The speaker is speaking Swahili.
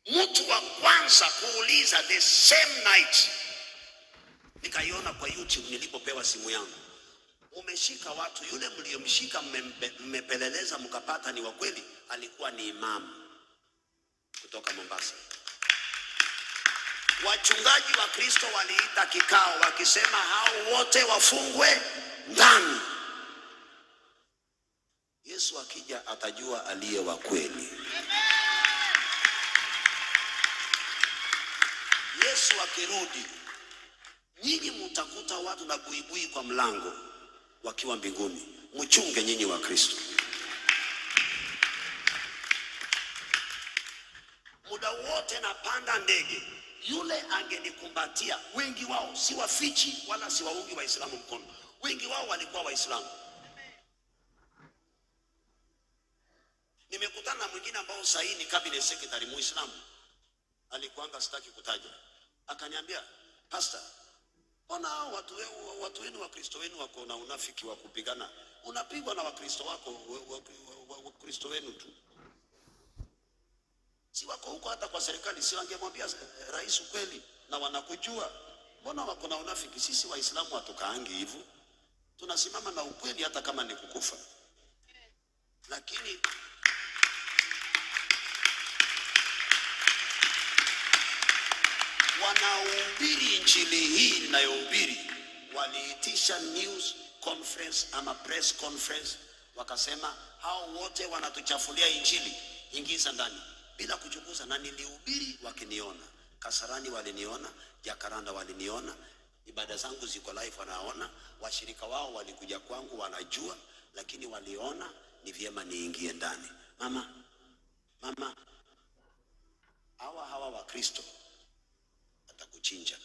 Mtu wa kwanza kuuliza the same night, nikaiona kwa YouTube nilipopewa simu yangu, umeshika watu, yule mliomshika mmepeleleza mkapata ni wa kweli, alikuwa ni imamu kutoka Mombasa. Wachungaji wa Kristo waliita kikao wakisema hao wote wafungwe ndani. Yesu akija atajua aliye wa kweli. Yesu akirudi, nyinyi mtakuta watu na buibui kwa mlango wakiwa mbinguni. Mchunge nyinyi wa Kristo. Muda wote napanda ndege, yule angenikumbatia. Wengi wao si wafichi wala si waungi Waislamu mkono, wengi wao walikuwa Waislamu. Nimekutana na mwingine ambao sasa ni cabinet secretary Muislamu, alikuanga sitaki kutaja, akaniambia, pastor, ona watu wenu wa Kristo wenu wako na unafiki wa kupigana, unapigwa na Wakristo wako wa Kristo wenu tu. Si wako huko hata kwa serikali, si wangemwambia rais ukweli na wanakujua, mbona wako na unafiki? Sisi Waislamu hatukaangi hivyo, tunasimama na ukweli hata kama ni kukufa. Lakini wanaohubiri injili hii ninayohubiri waliitisha news conference ama press conference, wakasema hao wote wanatuchafulia injili, ingiza ndani, bila kuchunguza. Na nilihubiri wakiniona, Kasarani waliniona, Jakaranda waliniona, ibada zangu ziko live wanaona, washirika wao walikuja kwangu wanajua, lakini waliona ni vyema niingie ndani. Mama, hawa wa Kristo atakuchinja.